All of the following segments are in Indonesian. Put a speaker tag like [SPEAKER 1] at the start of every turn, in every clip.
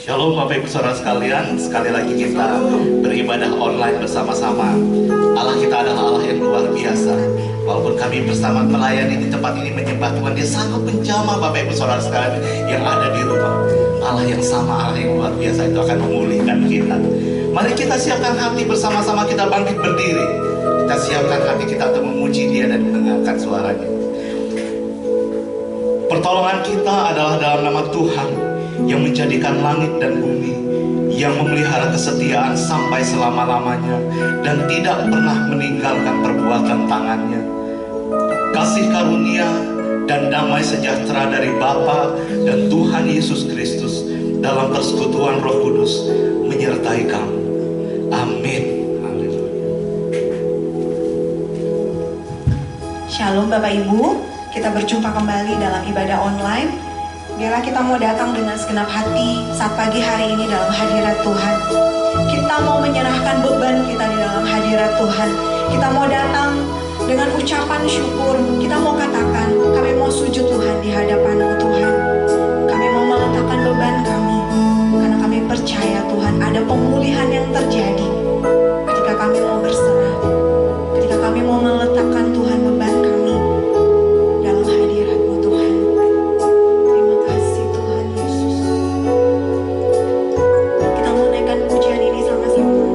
[SPEAKER 1] Shalom Bapak Ibu Saudara sekalian, sekali lagi kita beribadah online bersama-sama. Allah kita adalah Allah yang luar biasa. Walaupun kami bersama melayani di tempat ini menyembah Tuhan, Dia sangat menjamah Bapak Ibu Saudara sekalian yang ada di rumah. Allah yang sama, Allah yang luar biasa itu akan memulihkan kita. Mari kita siapkan hati bersama-sama, kita bangkit berdiri. Kita siapkan hati kita untuk memuji Dia dan mendengarkan suaranya. Pertolongan kita adalah dalam nama Tuhan yang menjadikan langit dan bumi, yang memelihara kesetiaan sampai selama-lamanya dan tidak pernah meninggalkan perbuatan tangannya. Kasih karunia dan damai sejahtera dari Bapa dan Tuhan Yesus Kristus dalam persekutuan Roh Kudus menyertai kamu. Amin.
[SPEAKER 2] Shalom Bapak Ibu, kita berjumpa kembali dalam ibadah online. Biarlah kita mau datang dengan segenap hati saat pagi hari ini dalam hadirat Tuhan. Kita mau menyerahkan beban kita di dalam hadirat Tuhan. Kita mau datang dengan ucapan syukur. Kita mau katakan, kami mau sujud Tuhan di hadapan-Mu Tuhan. Kami mau meletakkan beban kami, karena kami percaya Tuhan ada pemulihan yang terjadi ketika kami mau berserah, ketika kami mau meletakkan Tuhan beban kami dalam hadirat-Mu Tuhan. Terima kasih Tuhan Yesus. Kita mau naikkan pujian ini sama-sama.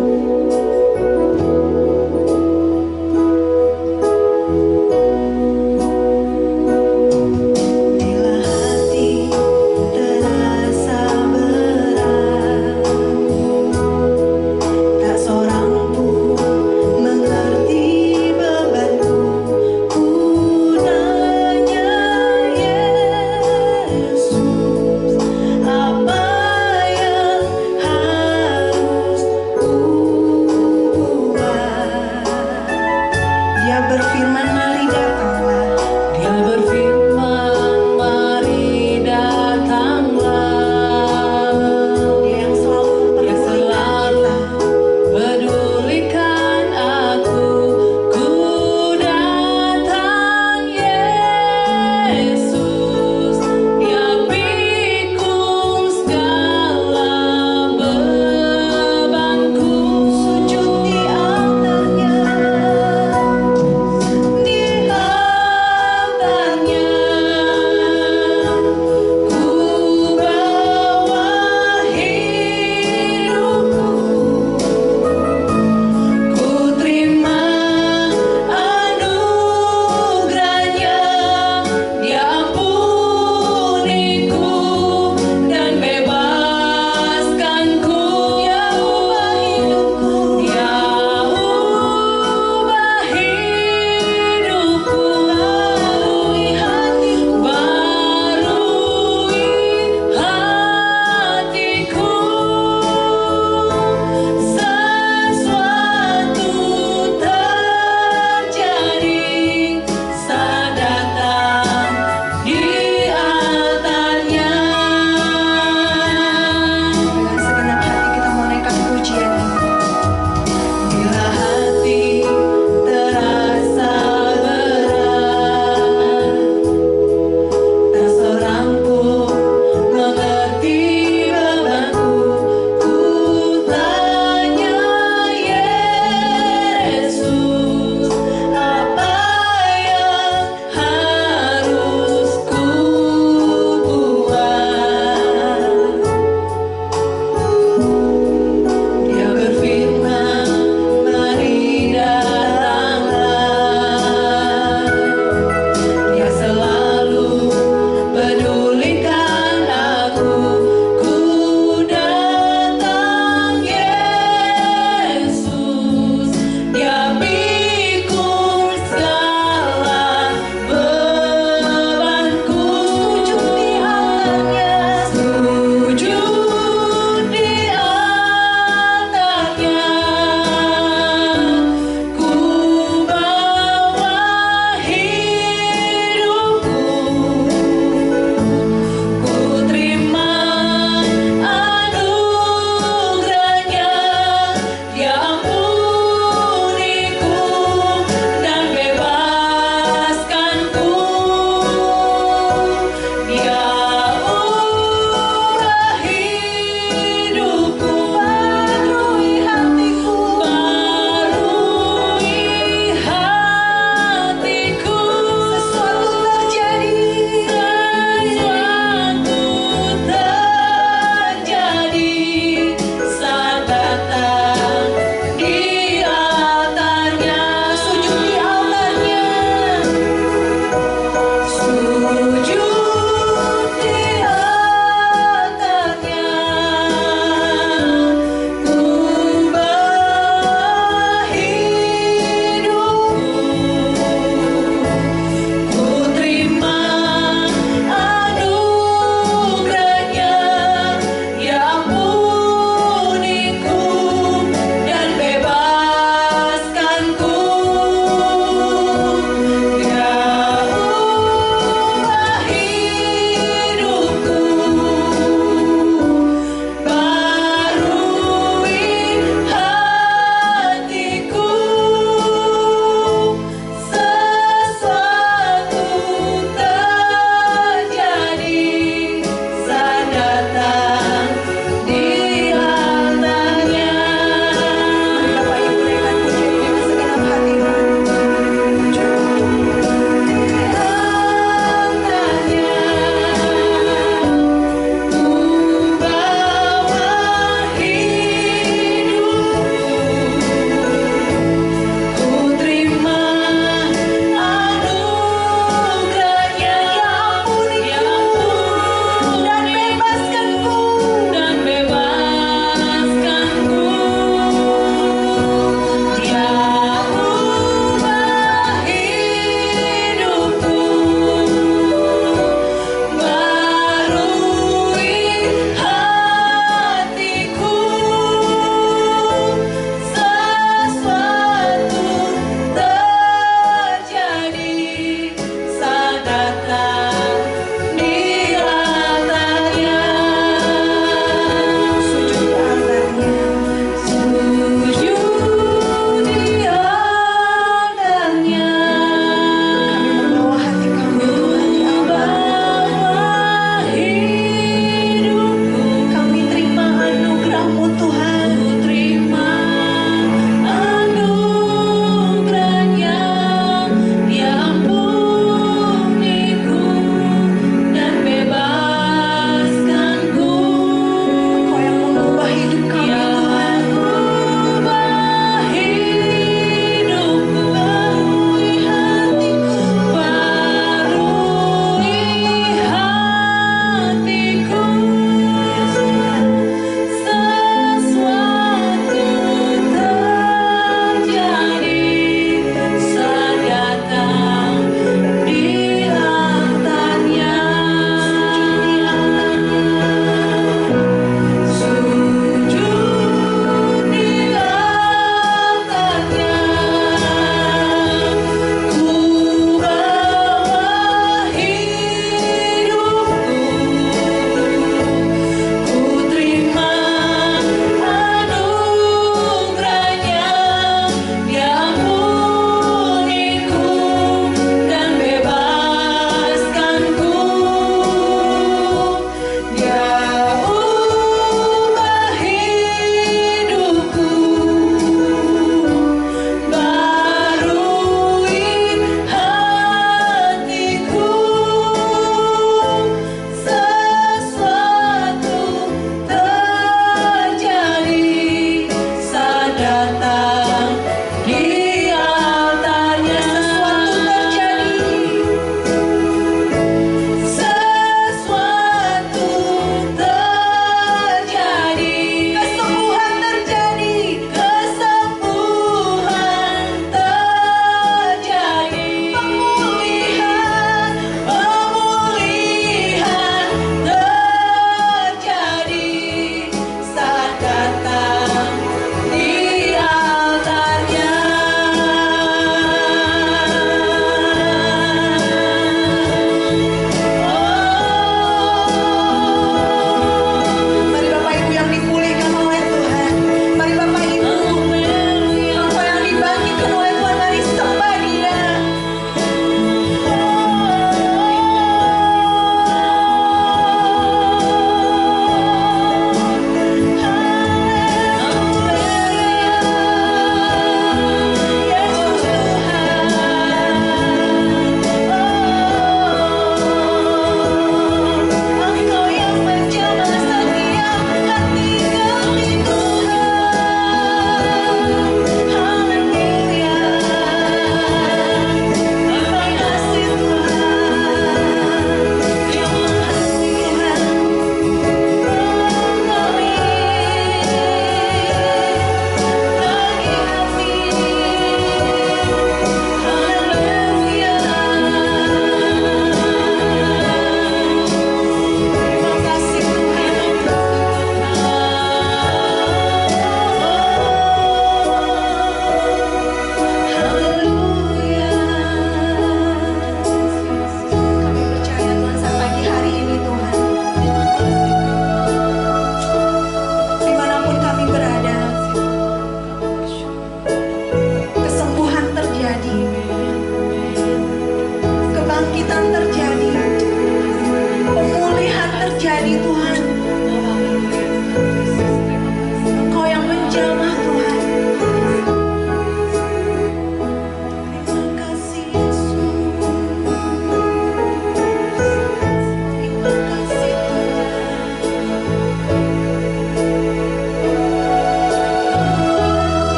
[SPEAKER 2] Bila hati terasa berat, tak seorang pun mengerti bebanku. Ku tanya Yesus, apa yang harus ku buat? Dia berfirman, mari datanglah.
[SPEAKER 3] Dia berfirman, mari datanglah.
[SPEAKER 2] Dia yang selalu
[SPEAKER 3] Yang selalu pedulikan aku. Ku datang Yesus, Dia pikul segala bebanku.
[SPEAKER 2] sujud di altarnya, di hadapan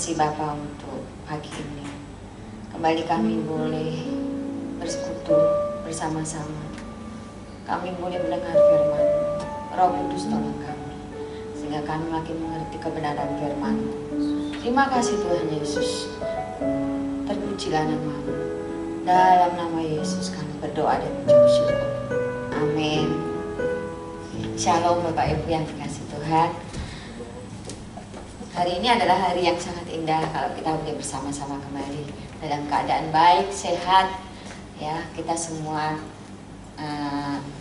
[SPEAKER 4] kasih Bapak untuk pagi ini. Kembali kami boleh bersekutu bersama-sama. Kami boleh mendengar firman. Roh Kudus tolong kami, sehingga kami makin mengerti kebenaran firman. Terima kasih Tuhan Yesus. Terpujilah nama-Mu. Dalam nama Yesus kami berdoa dan mengucap syukur. Amin. Shalom Bapak Ibu yang dikasih Tuhan. Hari ini adalah hari yang sangat indah kalau kita boleh bersama-sama kembali dalam keadaan baik, sehat. Ya, kita semua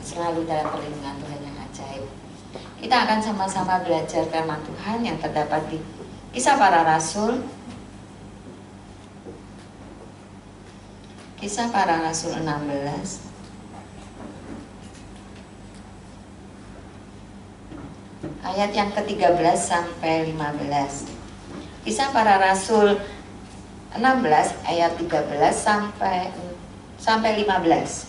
[SPEAKER 4] selalu dalam perlindungan Tuhan yang ajaib. Kita akan sama-sama belajar firman Tuhan yang terdapat di Kisah Para Rasul. Kisah Para Rasul 16. Ayat yang ke-13 sampai 15. Kisah Para Rasul 16 ayat 13 sampai 15.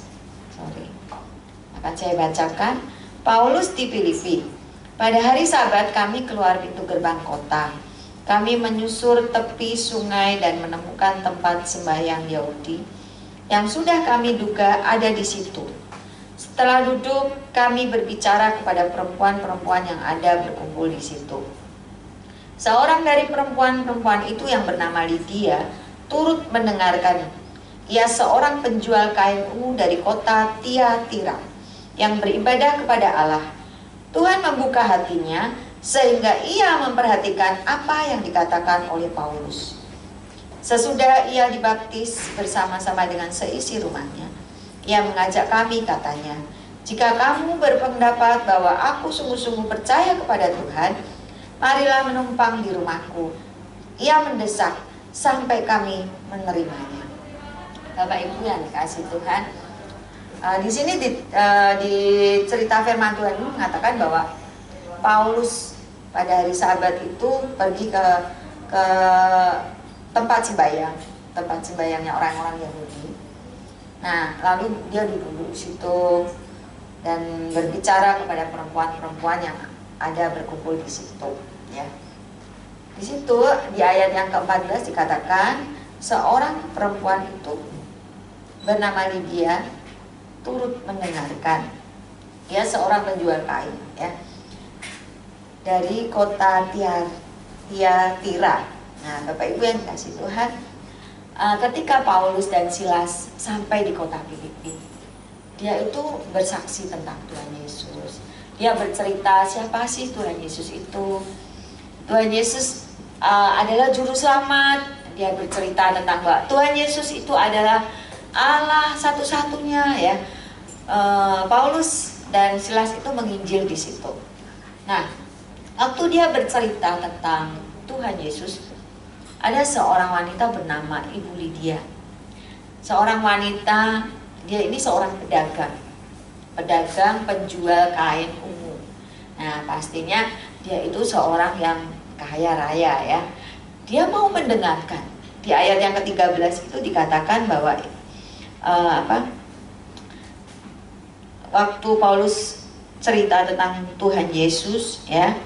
[SPEAKER 4] Akan saya bacakan. Paulus di Filipi. Pada hari Sabat kami keluar pintu gerbang kota. Kami menyusur tepi sungai dan menemukan tempat sembahyang Yahudi yang sudah kami duga ada di situ. Setelah duduk, kami berbicara kepada perempuan-perempuan yang ada berkumpul di situ. Seorang dari perempuan-perempuan itu yang bernama Lydia turut mendengarkan. Ia seorang penjual kain ungu dari kota Tiatira yang beribadah kepada Allah. Tuhan membuka hatinya sehingga ia memperhatikan apa yang dikatakan oleh Paulus. Sesudah ia dibaptis bersama-sama dengan seisi rumahnya, ia mengajak kami, katanya, jika kamu berpendapat bahwa aku sungguh-sungguh percaya kepada Tuhan, marilah menumpang di rumahku. Ia mendesak sampai kami menerimanya. Bapak Ibu yang dikasih Tuhan, di sini di cerita firman Tuhan ini mengatakan bahwa Paulus pada hari Sabat itu pergi ke tempat sembahyangnya orang-orang Yahudi. Nah, lalu dia duduk di situ dan berbicara kepada perempuan-perempuan yang ada berkumpul di situ, ya. Di situ di ayat yang ke-14 dikatakan seorang perempuan itu bernama Lydia turut mendengarkan. Ya, seorang penjual kain, ya, dari kota Tiatira. Nah, Bapak Ibu yang dikasih Tuhan, ketika Paulus dan Silas sampai di kota Filipi, dia itu bersaksi tentang Tuhan Yesus. Dia bercerita siapa sih Tuhan Yesus itu. Tuhan Yesus adalah juru selamat. Dia bercerita tentang bahwa Tuhan Yesus itu adalah Allah satu-satunya, ya. Paulus dan Silas itu menginjil di situ. Nah, waktu dia bercerita tentang Tuhan Yesus, ada seorang wanita bernama Ibu Lydia. Seorang wanita, dia ini seorang pedagang penjual kain ungu. Nah, pastinya dia itu seorang yang kaya raya, ya. Dia mau mendengarkan. Di ayat yang ke-13 itu dikatakan bahwa waktu Paulus cerita tentang Tuhan Yesus, ya,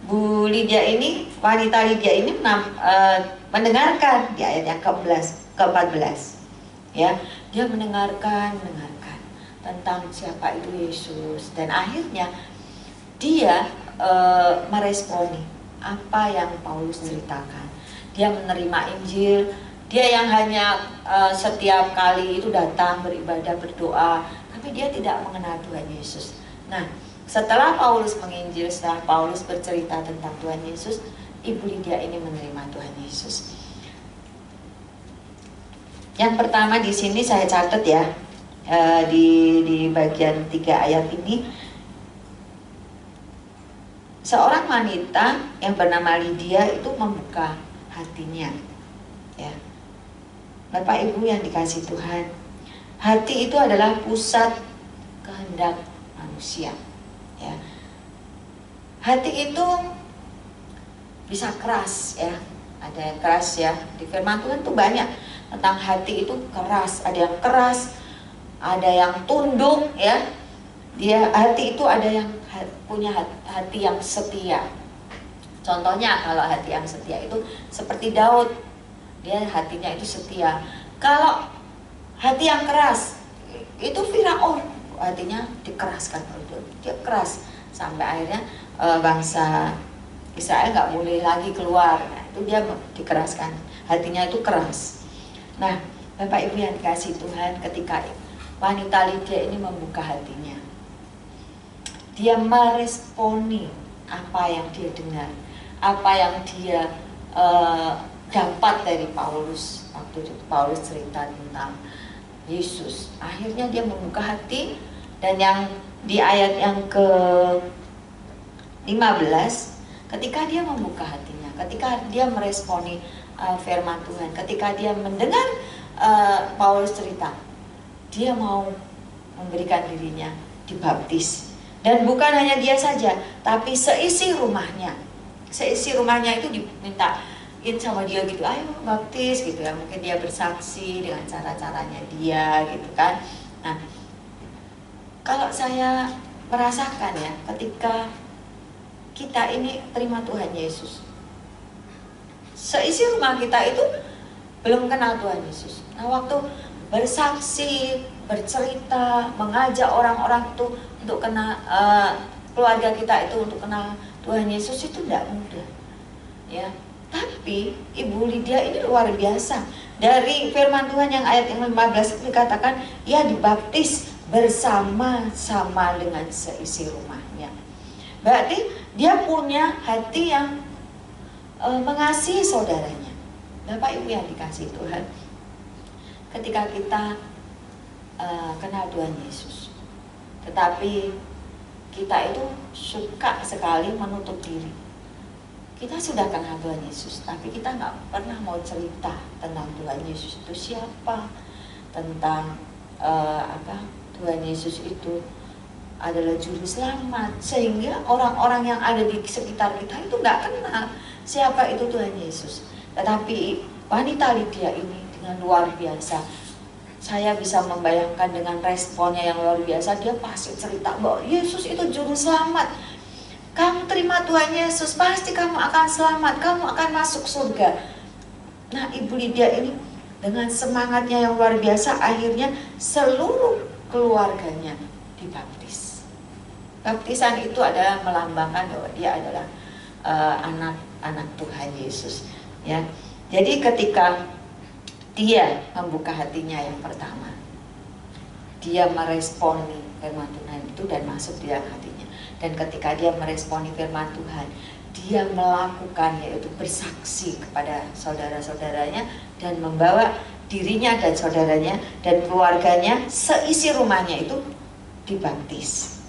[SPEAKER 4] Bu Lydia ini, wanita Lydia ini mendengarkan di ayat yang ke-14, ya. Dia mendengarkan tentang siapa itu Yesus, dan akhirnya dia meresponi apa yang Paulus ceritakan. Dia menerima Injil. Dia yang hanya setiap kali itu datang beribadah, berdoa, tapi dia tidak mengenal Tuhan Yesus. Nah, setelah Paulus menginjil, setelah Paulus bercerita tentang Tuhan Yesus, Ibu Lydia ini menerima Tuhan Yesus. Yang pertama di sini saya catat, ya, di bagian 3 ayat ini, seorang wanita yang bernama Lydia itu membuka hatinya, ya. Bapak Ibu yang dikasih Tuhan, hati itu adalah pusat kehendak manusia, ya. Hati itu bisa keras, ya. Ada yang keras, ya. Di firman Tuhan tuh banyak tentang hati itu keras. Ada yang keras, ada yang tunduk, ya. Hati itu ada yang punya hati yang setia. Contohnya kalau hati yang setia itu seperti Daud, dia hatinya itu setia. Kalau hati yang keras itu Firaun, hatinya dikeraskan oleh Daud, dia keras sampai akhirnya bangsa Israel nggak boleh lagi keluar. Nah, itu dia dikeraskan, hatinya itu keras. Nah, Bapak Ibu yang dikasih Tuhan, ketika wanita Lydia ini membuka hatinya, dia meresponi apa yang dia dengar, apa yang dia dapat dari Paulus. Waktu itu Paulus cerita tentang Yesus, akhirnya dia membuka hati. Dan yang di ayat yang ke-15, ketika dia membuka hatinya, ketika dia meresponi firman Tuhan, ketika dia mendengar Paulus cerita, dia mau memberikan dirinya dibaptis. Dan bukan hanya dia saja, tapi seisi rumahnya. Seisi rumahnya itu dimintain sama dia gitu, ayo baptis gitu ya. Mungkin dia bersaksi dengan cara-caranya dia gitu kan. Nah, kalau saya merasakan ya, ketika kita ini terima Tuhan Yesus, seisi rumah kita itu belum kenal Tuhan Yesus. Nah, waktu bersaksi, bercerita, mengajak orang-orang itu untuk kenal, keluarga kita itu untuk kenal Tuhan Yesus itu tidak mudah, ya. Tapi Ibu Lydia ini luar biasa. Dari firman Tuhan yang ayat yang 15 itu dikatakan, ia dibaptis bersama-sama dengan seisi rumahnya. Berarti dia punya hati yang mengasihi saudaranya. Bapak Ibu yang dikasihi Tuhan, ketika kita kenal Tuhan Yesus, tetapi kita itu suka sekali menutup diri. Kita sudah kenal Tuhan Yesus, tapi kita nggak pernah mau cerita tentang Tuhan Yesus itu siapa, tentang Tuhan Yesus itu adalah juru selamat, sehingga orang-orang yang ada di sekitar kita itu nggak kenal siapa itu Tuhan Yesus. Tetapi wanita Lydia ini dengan luar biasa, saya bisa membayangkan dengan responnya yang luar biasa. Dia pasti cerita bahwa Yesus itu juru selamat. Kamu terima Tuhan Yesus, pasti kamu akan selamat, kamu akan masuk surga. Nah, Ibu Lydia ini dengan semangatnya yang luar biasa, akhirnya seluruh keluarganya dibaptis. Baptisan itu adalah melambangkan bahwa dia adalah anak-anak Tuhan Yesus, ya. Jadi ketika dia membuka hatinya yang pertama, dia meresponi firman Tuhan itu dan masuk di dalam hatinya. Dan ketika dia meresponi firman Tuhan, dia melakukan, yaitu bersaksi kepada saudara-saudaranya dan membawa dirinya dan saudaranya dan keluarganya, seisi rumahnya itu dibaptis.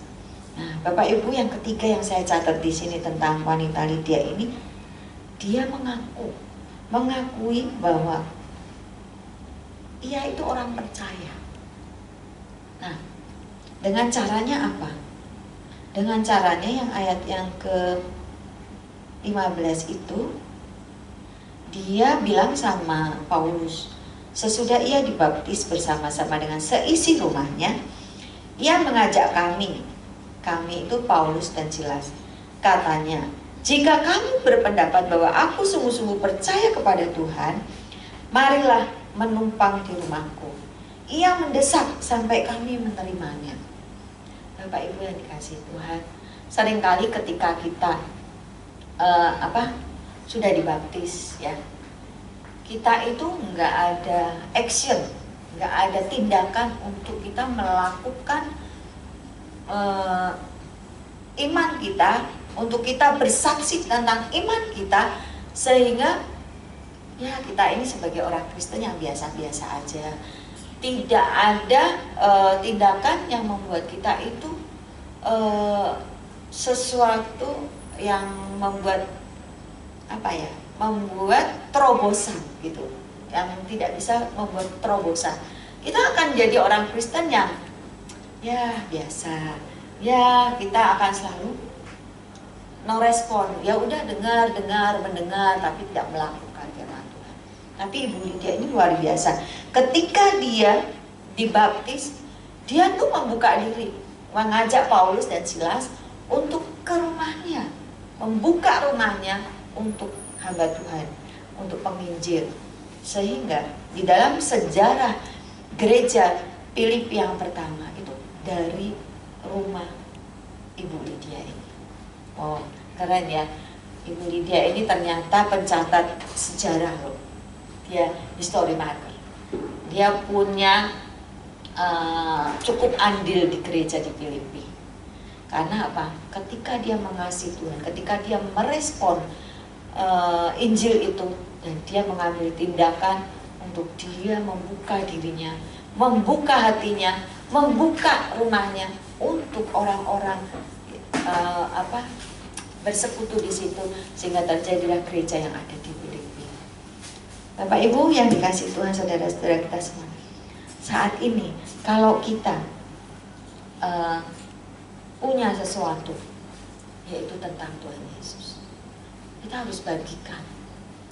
[SPEAKER 4] Nah, Bapak Ibu, yang ketiga yang saya catat di sini tentang wanita Lydia ini, dia mengakui bahwa ia itu orang percaya. Nah, dengan caranya apa? Dengan caranya yang ayat yang ke-15 itu, dia bilang sama Paulus, sesudah ia dibaptis bersama-sama dengan seisi rumahnya, ia mengajak kami itu Paulus dan Silas. Katanya, jika kamu berpendapat bahwa aku sungguh-sungguh percaya kepada Tuhan, marilah menumpang di rumahku. Ia mendesak sampai kami menerimanya. Bapak Ibu yang dikasihi Tuhan, seringkali ketika kita sudah dibaptis, ya, kita itu nggak ada action, nggak ada tindakan untuk kita melakukan iman kita, untuk kita bersaksi tentang iman kita, sehingga ya kita ini sebagai orang Kristen yang biasa-biasa aja. Tidak ada tindakan yang membuat kita itu sesuatu yang membuat membuat terobosan gitu, yang tidak bisa membuat terobosan. Kita akan jadi orang Kristen yang ya biasa, ya kita akan selalu no respon, ya udah mendengar tapi tidak melakukan firman Tuhan. Tapi Ibu Lydia ini luar biasa. Ketika dia dibaptis, dia tuh membuka diri, mengajak Paulus dan Silas untuk ke rumahnya. membuka rumahnya untuk hamba Tuhan, untuk penginjil. Sehingga di dalam sejarah gereja Filipi yang pertama itu dari rumah Ibu Lydia ini. Oh, keren ya. Ibu Lydia ini ternyata pencatat sejarah loh. Dia history maker. Dia punya cukup andil di gereja di Filipi. Karena apa? Ketika dia mengasihi Tuhan, ketika dia merespon Injil itu, dan dia mengambil tindakan untuk dia membuka dirinya, membuka hatinya, membuka rumahnya untuk orang-orang bersekutu di situ, sehingga terjadilah gereja yang ada di Filipi. Bapak Ibu yang dikasih Tuhan, saudara-saudara kita semua, saat ini kalau kita punya sesuatu, yaitu tentang Tuhan Yesus, kita harus bagikan,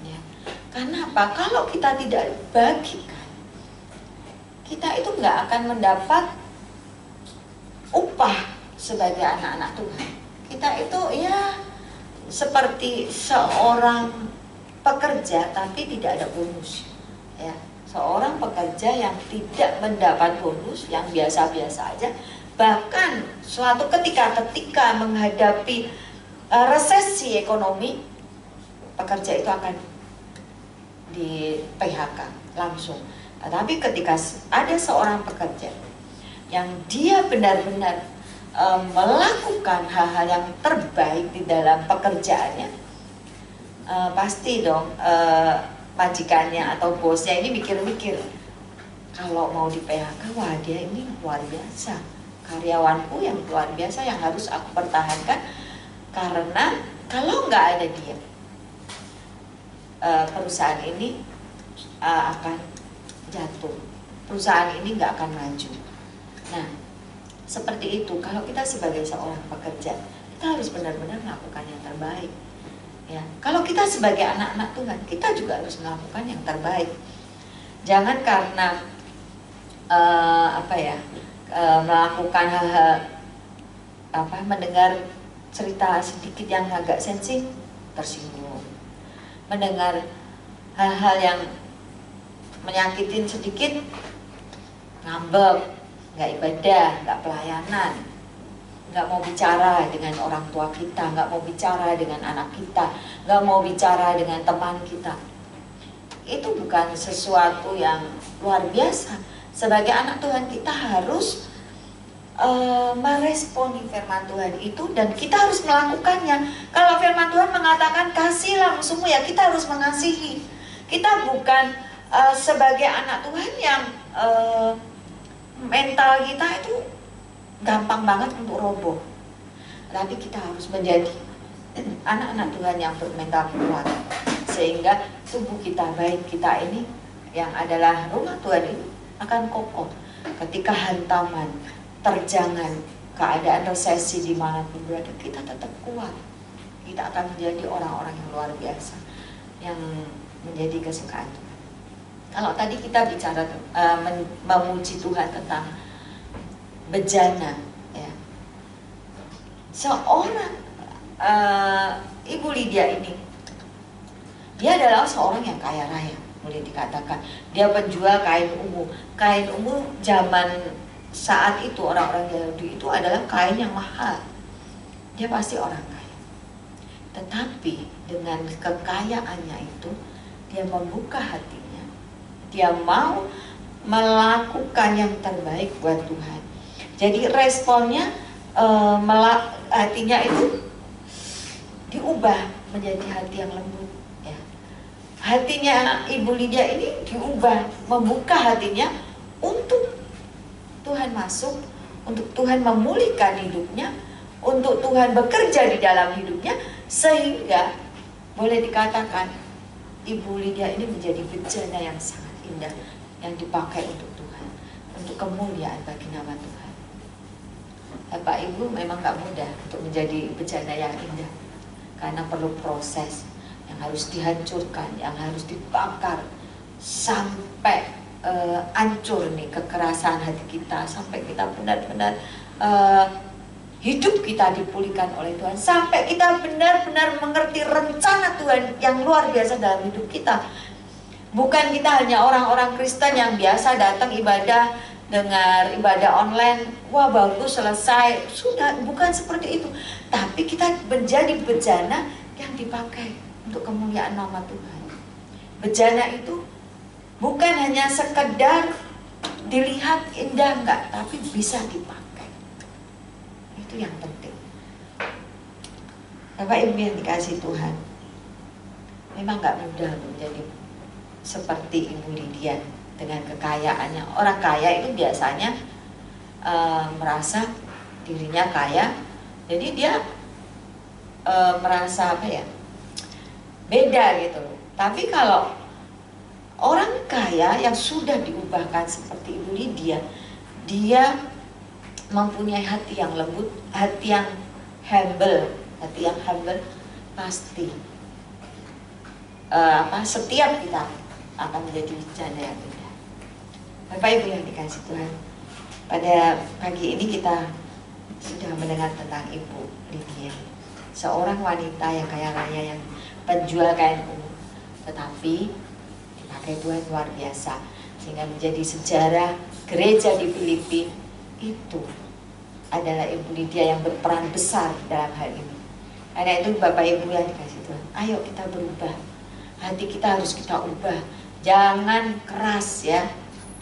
[SPEAKER 4] ya. Karena apa? Kalau kita tidak bagikan, kita itu nggak akan mendapat upah sebagai anak-anak Tuhan. Kita itu ya seperti seorang pekerja tapi tidak ada bonus, ya. Seorang pekerja yang tidak mendapat bonus, yang biasa-biasa aja, bahkan suatu ketika menghadapi resesi ekonomi, pekerja itu akan di PHK langsung. Tapi ketika ada seorang pekerja yang dia benar-benar melakukan hal-hal yang terbaik di dalam pekerjaannya, pasti dong majikannya atau bosnya ini mikir-mikir, kalau mau di PHK, wah dia ini luar biasa, karyawanku yang luar biasa yang harus aku pertahankan, karena kalau nggak ada dia, perusahaan ini akan jatuh, perusahaan ini nggak akan maju. Nah, seperti itu. Kalau kita sebagai seorang pekerja, kita harus benar-benar melakukan yang terbaik. Ya, kalau kita sebagai anak-anak Tuhan, kita juga harus melakukan yang terbaik. Jangan karena melakukan hal-hal mendengar cerita sedikit yang agak sensitif, tersinggung. Mendengar hal-hal yang menyakitin sedikit, ngambek, nggak ibadah, nggak pelayanan, nggak mau bicara dengan orang tua kita, nggak mau bicara dengan anak kita, nggak mau bicara dengan teman kita. Itu bukan sesuatu yang luar biasa. Sebagai anak Tuhan, kita harus meresponi firman Tuhan itu, dan kita harus melakukannya. Kalau firman Tuhan mengatakan kasihlah musuhmu, ya kita harus mengasihi. Kita bukan sebagai anak Tuhan yang mental kita itu gampang banget untuk roboh. Tapi kita harus menjadi anak-anak Tuhan yang bermental kuat, sehingga tubuh kita, baik kita ini yang adalah rumah Tuhan ini akan kokoh ketika hantaman, terjangan, keadaan resesi dimanapun berada, kita tetap kuat. Kita akan menjadi orang-orang yang luar biasa, yang menjadi kesukaan Tuhan. Kalau tadi kita bicara memuji Tuhan tentang bejana, ya. Seorang Ibu Lydia ini, dia adalah seorang yang kaya raya, boleh dikatakan. Dia penjual kain ungu. Kain ungu zaman saat itu orang-orang Yahudi itu adalah kain yang mahal. Dia pasti orang kaya. Tetapi dengan kekayaannya itu, dia membuka hatinya. Dia mau melakukan yang terbaik buat Tuhan. Jadi responnya, hatinya itu diubah menjadi hati yang lembut. Ya. Hatinya Ibu Lydia ini diubah, membuka hatinya untuk Tuhan masuk, untuk Tuhan memulihkan hidupnya, untuk Tuhan bekerja di dalam hidupnya, sehingga boleh dikatakan Ibu Lydia ini menjadi bejana yang sangat indah, yang dipakai untuk Tuhan, untuk kemuliaan bagi nama Tuhan. Bapak Ibu, memang gak mudah untuk menjadi bejana yang indah, karena perlu proses yang harus dihancurkan, yang harus dibakar sampai hancur nih kekerasan hati kita, sampai kita benar-benar hidup kita dipulihkan oleh Tuhan, sampai kita benar-benar mengerti rencana Tuhan yang luar biasa dalam hidup kita. Bukan kita hanya orang-orang Kristen yang biasa datang ibadah, dengar ibadah online, wah bagus selesai, sudah, bukan seperti itu. Tapi kita menjadi bejana yang dipakai untuk kemuliaan nama Tuhan. Bejana itu bukan hanya sekedar dilihat indah, enggak, tapi bisa dipakai. Itu yang penting. Bapak Ibu yang dikasih Tuhan, memang enggak mudah menjadi seperti Ibu Lydia dengan kekayaannya. Orang kaya itu biasanya merasa dirinya kaya, jadi dia merasa apa ya, beda gitu. Tapi kalau orang kaya yang sudah diubahkan seperti Ibu Lydia, dia mempunyai hati yang lembut, hati yang humble, pasti setiap kita akan menjadi bejana yang indah. Bapak Ibu yang dikasih Tuhan, pada pagi ini kita sudah mendengar tentang Ibu Lydia, seorang wanita yang kaya raya, yang penjual kain ungu, tetapi dipakai Tuhan luar biasa sehingga menjadi sejarah gereja di Filipi. Itu adalah Ibu Lydia yang berperan besar dalam hal ini. Karena itu Bapak Ibu yang dikasih Tuhan, ayo kita berubah. Hati kita harus kita ubah. Jangan keras ya,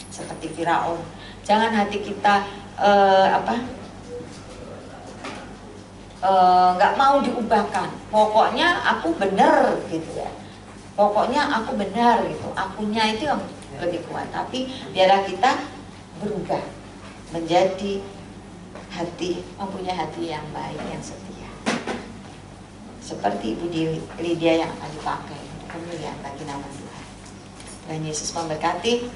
[SPEAKER 4] seperti Firaun. Jangan hati kita nggak mau diubahkan. Pokoknya aku benar gitu ya. Pokoknya aku benar gitu. Akunya itu yang lebih kuat. Tapi biarlah kita berubah menjadi mempunyai hati yang baik, yang setia. Seperti Ibu Lydia yang akan dipakai kemuliaan bagi nama Tuhan. Tuhan Yesus memberkati.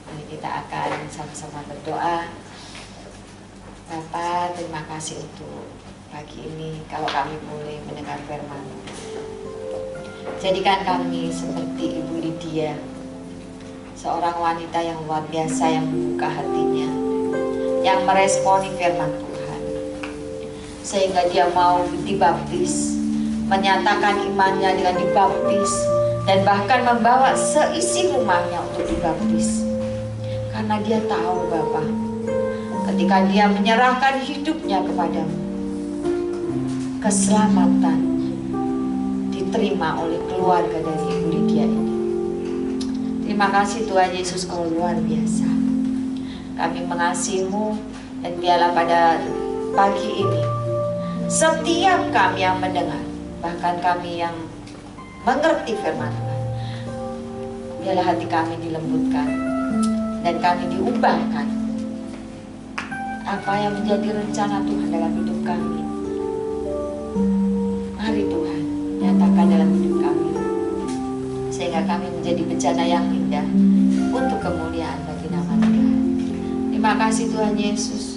[SPEAKER 4] Mari kita akan sama-sama berdoa. Bapa, terima kasih untuk pagi ini. Kalau kami boleh mendengar firman, jadikan kami seperti Ibu Lydia, seorang wanita yang luar biasa, yang membuka hatinya, yang meresponi firman Tuhan, sehingga dia mau dibaptis, menyatakan imannya dengan dibaptis, dan bahkan membawa seisi rumahnya untuk dibaptis. Karena dia tahu Bapa, ketika dia menyerahkan hidupnya kepadamu, keselamatan diterima oleh keluarga dari Ibu Lydia ini. Terima kasih Tuhan Yesus, kau luar biasa. Kami mengasihi-Mu, dan biarlah pada pagi ini setiap kami yang mendengar, bahkan kami yang mengerti firman Tuhan, biarlah hati kami dilembutkan dan kami diubahkan apa yang menjadi rencana Tuhan dalam hidup kami. Mari Tuhan nyatakan dalam hidup kami, sehingga kami menjadi bejana yang indah untuk kemuliaan bagi nama Tuhan. Terima kasih Tuhan Yesus.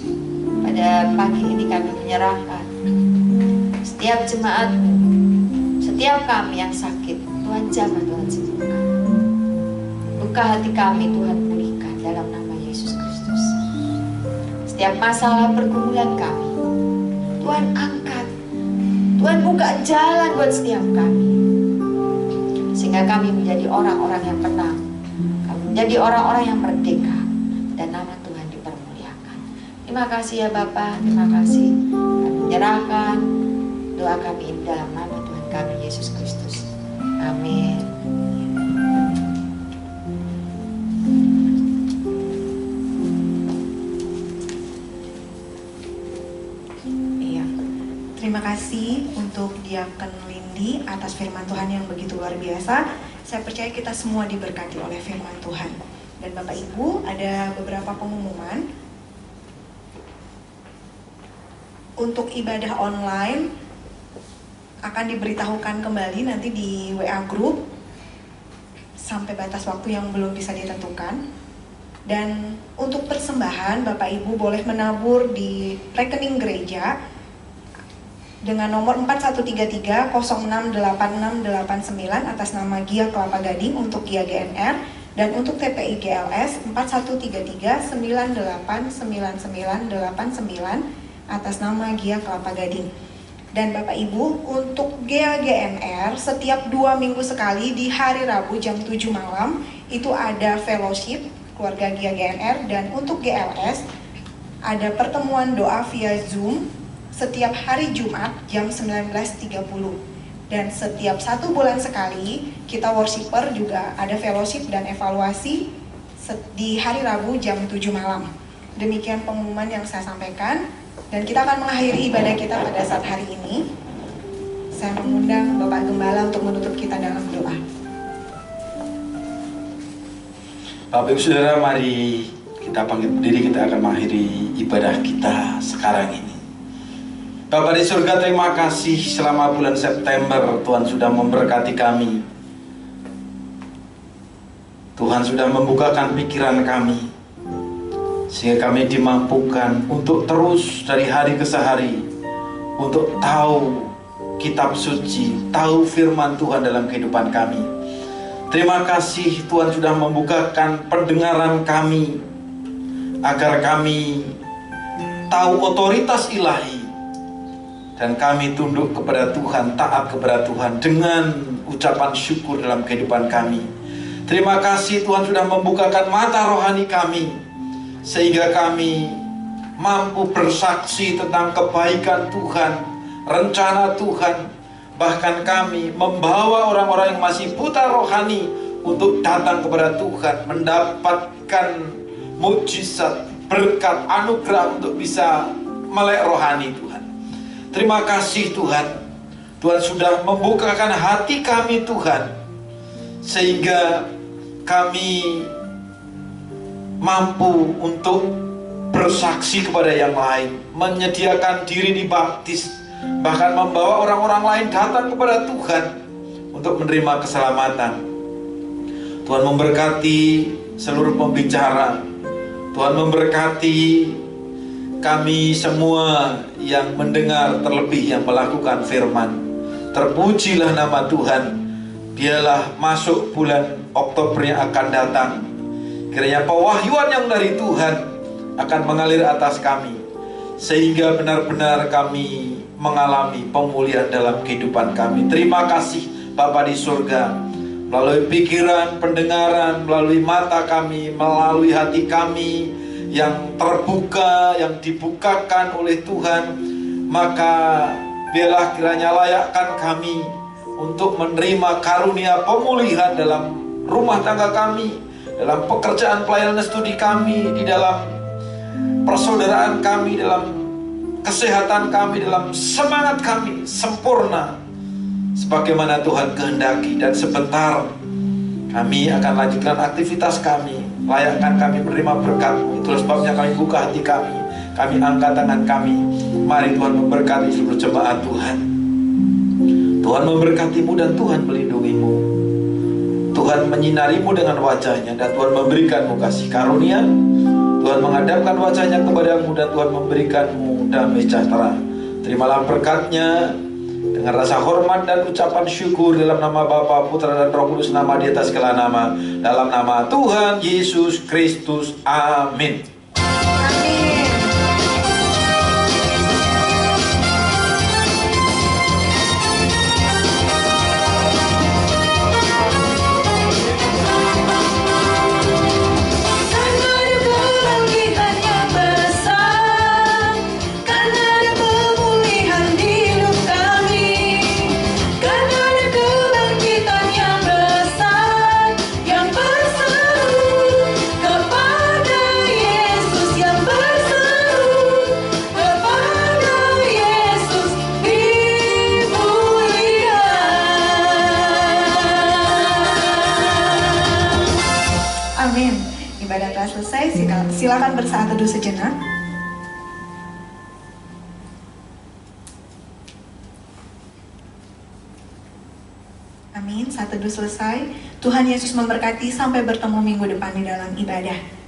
[SPEAKER 4] Pada pagi ini kami menyerahkan setiap jemaat-Mu, setiap kami yang sakit, Tuhan jamah, Tuhan sembuhkan. Buka hati kami, Tuhan pulihkan dalam nama Yesus Kristus. Setiap masalah pergumulan kami, Tuhan angkat. Tuhan buka jalan buat setiap kami, sehingga kami menjadi orang-orang yang tenang, kami menjadi orang-orang yang merdeka, dan nama Tuhan dipermuliakan. Terima kasih ya Bapa, terima kasih. Kami menyerahkan doa kami dalam nama Tuhan kami Yesus Kristus. Amin.
[SPEAKER 2] Iya. Terima kasih untuk Diaken Lindy atas firman Tuhan yang begitu luar biasa. Saya percaya kita semua diberkati oleh firman Tuhan. Dan Bapak Ibu, ada beberapa pengumuman untuk ibadah online. Akan diberitahukan kembali nanti di WA Group sampai batas waktu yang belum bisa ditentukan. Dan untuk persembahan, Bapak Ibu boleh menabur di rekening gereja dengan nomor 4133068689 atas nama Gia Kelapa Gading untuk Gia GNR, dan untuk TPI GLS 4133989989 atas nama GIA Kelapa Gading. Dan Bapak Ibu, untuk GIA GNR setiap 2 minggu sekali di hari Rabu jam 7 malam itu ada fellowship keluarga GIA GNR. Dan untuk GLS ada pertemuan doa via Zoom setiap hari Jumat jam 19.30. Dan setiap 1 bulan sekali kita worshiper juga ada fellowship dan evaluasi di hari Rabu jam 7 malam. Demikian pengumuman yang saya sampaikan, dan kita akan mengakhiri ibadah kita pada saat hari ini. Saya mengundang Bapak Gembala untuk menutup kita dalam doa.
[SPEAKER 5] Bapak Ibu Saudara, mari kita panggil berdiri, kita akan mengakhiri ibadah kita sekarang ini. Bapa di surga, terima kasih selama bulan September Tuhan sudah memberkati kami. Tuhan sudah membukakan pikiran kami, sehingga kami dimampukan untuk terus dari hari ke hari untuk tahu kitab suci, tahu firman Tuhan dalam kehidupan kami. Terima kasih Tuhan sudah membukakan pendengaran kami, agar kami tahu otoritas ilahi, dan kami tunduk kepada Tuhan, taat kepada Tuhan dengan ucapan syukur dalam kehidupan kami. Terima kasih Tuhan sudah membukakan mata rohani kami, sehingga kami mampu bersaksi tentang kebaikan Tuhan, rencana Tuhan. Bahkan kami membawa orang-orang yang masih buta rohani untuk datang kepada Tuhan, mendapatkan mujizat, berkat, anugerah untuk bisa melek rohani Tuhan. Terima kasih Tuhan. Tuhan sudah membukakan hati kami Tuhan, sehingga kami mampu untuk bersaksi kepada yang lain, menyediakan diri dibaptis, bahkan membawa orang-orang lain datang kepada Tuhan untuk menerima keselamatan. Tuhan memberkati seluruh pembicara. Tuhan memberkati kami semua yang mendengar, terlebih yang melakukan firman. Terpujilah nama Tuhan. Biarlah masuk bulan Oktober yang akan datang, kiranya pewahyuan yang dari Tuhan akan mengalir atas kami, sehingga benar-benar kami mengalami pemulihan dalam kehidupan kami. Terima kasih Bapa di surga, melalui pikiran, pendengaran, melalui mata kami, melalui hati kami yang terbuka, yang dibukakan oleh Tuhan, maka biarlah kiranya layakkan kami untuk menerima karunia pemulihan dalam rumah tangga kami, dalam pekerjaan pelayanan studi kami, di dalam persaudaraan kami, dalam kesehatan kami, dalam semangat kami sempurna sebagaimana Tuhan kehendaki. Dan sebentar kami akan lanjutkan aktivitas kami. Layakkan kami menerima berkat-Mu. Itulah sebabnya kami buka hati kami angkat tangan kami. Mari Tuhan memberkati seluruh jemaat Tuhan. Tuhan memberkati-Mu dan Tuhan melindungi-Mu. Tuhan menyinari-Mu dengan wajah-Nya, dan Tuhan memberikan-Mu kasih karunia. Tuhan menghadapkan wajah-Nya kepadamu, dan Tuhan memberikan-Mu damai sejahtera. Terimalah berkat-Nya dengan rasa hormat dan ucapan syukur dalam nama Bapa, Putra, dan Roh Kudus, nama di atas segala nama, dalam nama Tuhan Yesus Kristus. Amin.
[SPEAKER 2] Amin. Amin. Ibadah telah selesai. Silakan bersaat teduh sejenak. Amin. Saat teduh selesai. Tuhan Yesus memberkati. Sampai bertemu minggu depan di dalam ibadah.